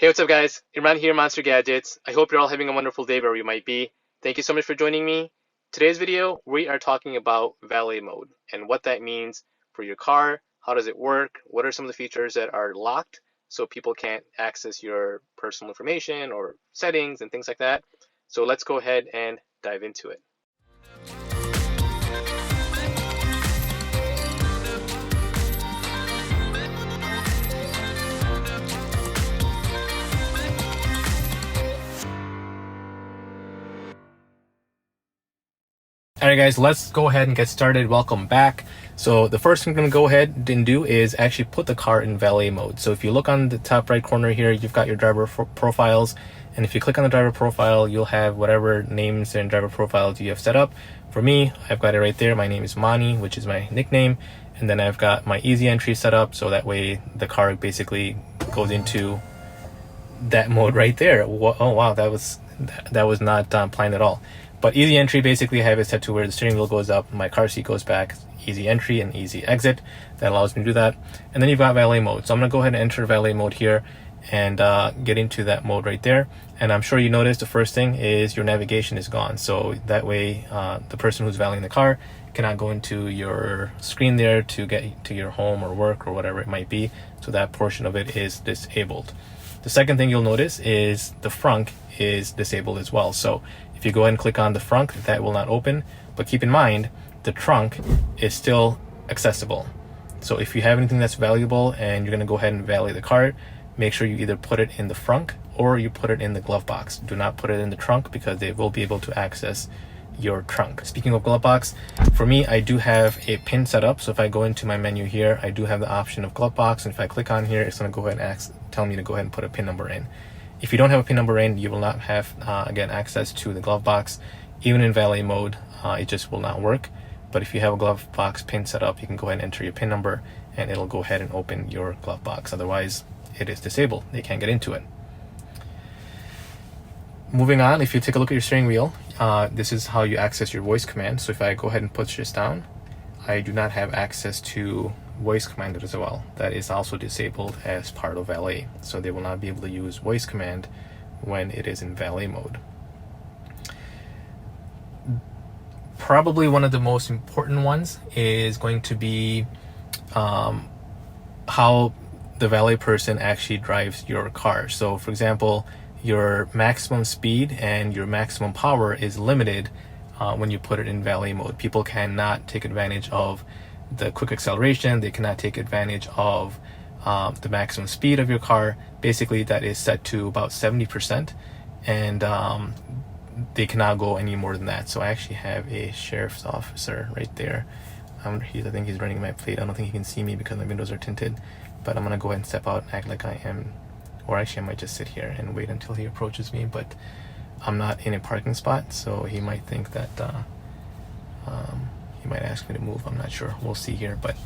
Hey, what's up, guys? Imran here, Monster Gadgets. I hope you're all having a wonderful day wherever you might be. Thank you so much for joining me. Today's video, we are talking about valet mode and what that means for your car. How does it work? What are some of the features that are locked so people can't access your personal information or settings and things like that? So let's go ahead and dive into it. Alright guys, let's go ahead and get started. Welcome back. So the first thing I'm going to go ahead and do is actually put the car in valet mode. So if you look on the top right corner here, you've got your driver profiles. And if you click on the driver profile, you'll have whatever names and driver profiles you have set up. For me, I've got it right there. My name is Mani, which is my nickname. And then I've got my easy entry set up. So that way the car basically goes into that mode right there. Oh wow, that was not planned at all. But easy entry, basically I have it set to where the steering wheel goes up, my car seat goes back, easy entry and easy exit. That allows me to do that. And then you've got valet mode. So I'm going to go ahead and enter valet mode here and get into that mode right there. And I'm sure you noticed the first thing is your navigation is gone. So that way the person who's valeting the car cannot go into your screen there to get to your home or work or whatever it might be. So that portion of it is disabled. The second thing you'll notice is the frunk is disabled as well. So if you go ahead and click on the frunk, that will not open. But keep in mind, the trunk is still accessible. So if you have anything that's valuable and you're going to go ahead and valet the car, make sure you either put it in the frunk or you put it in the glove box. Do not put it in the trunk because they will be able to access your trunk. Speaking of glove box, for me, I do have a pin set up. So if I go into my menu here, I do have the option of glove box. And if I click on here, it's going to go ahead and tell me to go ahead and put a pin number in. If you don't have a pin number in, you will not have, again, access to the glove box. Even in valet mode, it just will not work. But if you have a glove box pin set up, you can go ahead and enter your pin number and it'll go ahead and open your glove box. Otherwise, it is disabled. They can't get into it. Moving on, if you take a look at your steering wheel, this is how you access your voice command. So if I go ahead and push this down, I do not have access to voice command as well. That is also disabled as part of valet. So they will not be able to use voice command when it is in valet mode. Probably one of the most important ones is going to be how the valet person actually drives your car. So for example, your maximum speed and your maximum power is limited when you put it in valet mode. People cannot take advantage of the quick acceleration. They cannot take advantage of the maximum speed of your car. Basically, that is set to about 70%, and they cannot go any more than that. So I actually have a sheriff's officer right there. I think he's running my plate. I don't think he can see me because my windows are tinted, but I'm gonna go ahead and step out and act like I am, or actually I might just sit here and wait until he approaches me, but I'm not in a parking spot, so he might think that he might ask me to move. I'm not sure. We'll see here, but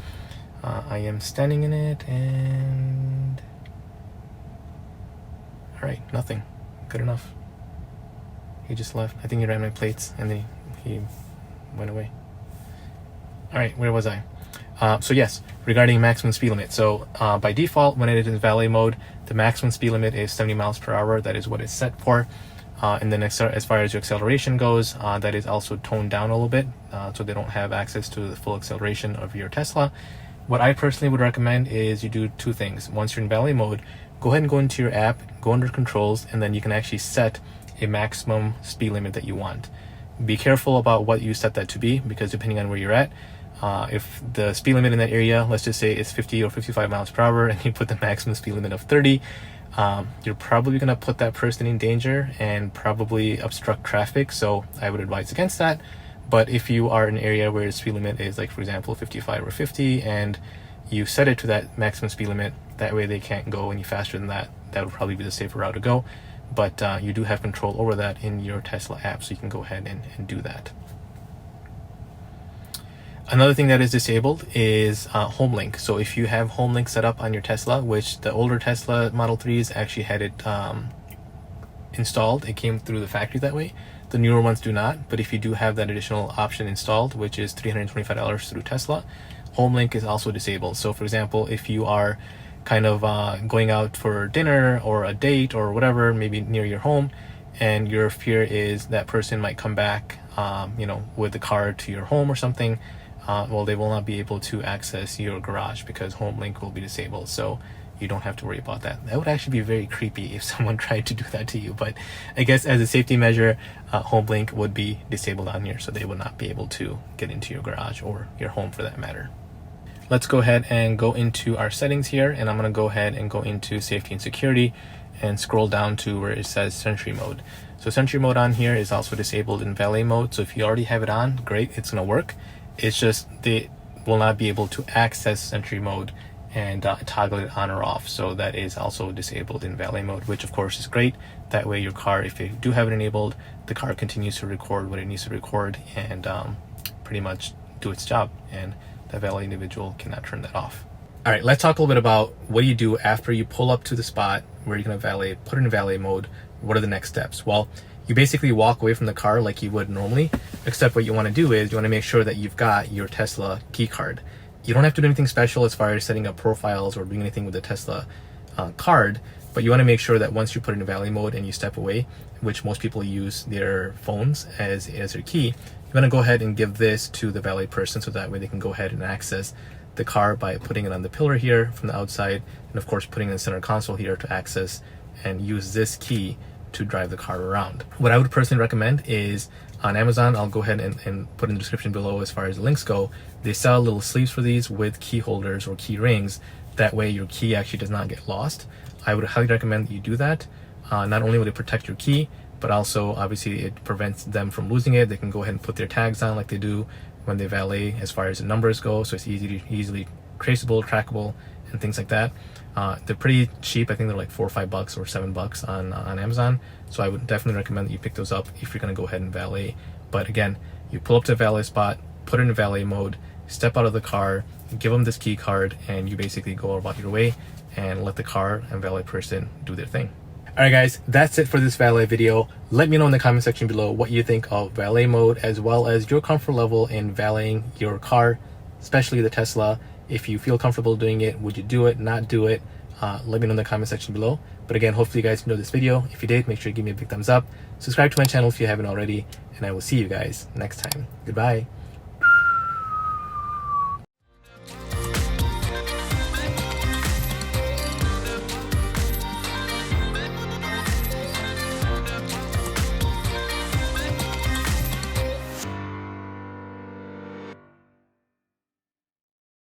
I am standing in it, and all right, nothing. Good enough. He just left. I think he ran my plates and then he went away. All right, where was I? So yes, regarding maximum speed limit. So by default, when it is in valet mode, the maximum speed limit is 70 miles per hour. That is what it's set for. And then as far as your acceleration goes, that is also toned down a little bit, so they don't have access to the full acceleration of your Tesla. What I personally would recommend is you do two things. Once you're in valet mode, go ahead and go into your app, go under controls, and then you can actually set a maximum speed limit that you want. Be careful about what you set that to be, because depending on where you're at, if the speed limit in that area, let's just say it's 50 or 55 miles per hour, and you put the maximum speed limit of 30, you're probably going to put that person in danger and probably obstruct traffic. So I would advise against that. But if you are in an area where the speed limit is, like, for example, 55 or 50, and you set it to that maximum speed limit, that way they can't go any faster than that. That would probably be the safer route to go. But you do have control over that in your Tesla app, so you can go ahead and do that. Another thing that is disabled is HomeLink. So if you have HomeLink set up on your Tesla, which the older Tesla Model 3s actually had it installed, it came through the factory that way. The newer ones do not, but if you do have that additional option installed, which is $325 through Tesla, HomeLink is also disabled. So for example, if you are kind of going out for dinner or a date or whatever, maybe near your home, and your fear is that person might come back, with the car to your home or something. Well, they will not be able to access your garage because HomeLink will be disabled. So you don't have to worry about that. That would actually be very creepy if someone tried to do that to you. But I guess as a safety measure, HomeLink would be disabled on here, so they would not be able to get into your garage or your home for that matter. Let's go ahead and go into our settings here, and I'm going to go ahead and go into safety and security and scroll down to where it says Sentry Mode. So Sentry Mode on here is also disabled in valet mode. So if you already have it on, great, it's going to work. It's just they will not be able to access Sentry Mode and toggle it on or off. So that is also disabled in valet mode, which of course is great. That way your car, if you do have it enabled, the car continues to record what it needs to record and pretty much do its job, and the valet individual cannot turn that off. All right, let's talk a little bit about what do you do after you pull up to the spot where you're gonna valet, put it in valet mode. What are the next steps? Well, you basically walk away from the car like you would normally, except what you wanna do is you wanna make sure that you've got your Tesla key card. You don't have to do anything special as far as setting up profiles or doing anything with the Tesla card, but you wanna make sure that once you put it in valet mode and you step away, which most people use their phones as their key, you wanna go ahead and give this to the valet person so that way they can go ahead and access the car by putting it on the pillar here from the outside, and of course putting it in the center console here to access and use this key to drive the car around. What I would personally recommend is on Amazon, I'll go ahead and put in the description below as far as the links go, they sell little sleeves for these with key holders or key rings. That way your key actually does not get lost. I would highly recommend that you do that. Not only will it protect your key, but also obviously it prevents them from losing it. They can go ahead and put their tags on like they do when they valet as far as the numbers go, so it's easily traceable, trackable, and things like that. They're pretty cheap. I think they're like $4 or $5 or $7 on Amazon. So I would definitely recommend that you pick those up if you're gonna go ahead and valet. But again, you pull up to a valet spot, put it in valet mode, step out of the car, give them this key card, and you basically go about your way and let the car and valet person do their thing. All right, guys, that's it for this valet video. Let me know in the comment section below what you think of valet mode, as well as your comfort level in valeting your car, especially the Tesla. If you feel comfortable doing it, would you do it, not do it? Let me know in the comment section below. But again, hopefully you guys enjoyed this video. If you did, make sure you give me a big thumbs up. Subscribe to my channel if you haven't already, and I will see you guys next time. Goodbye.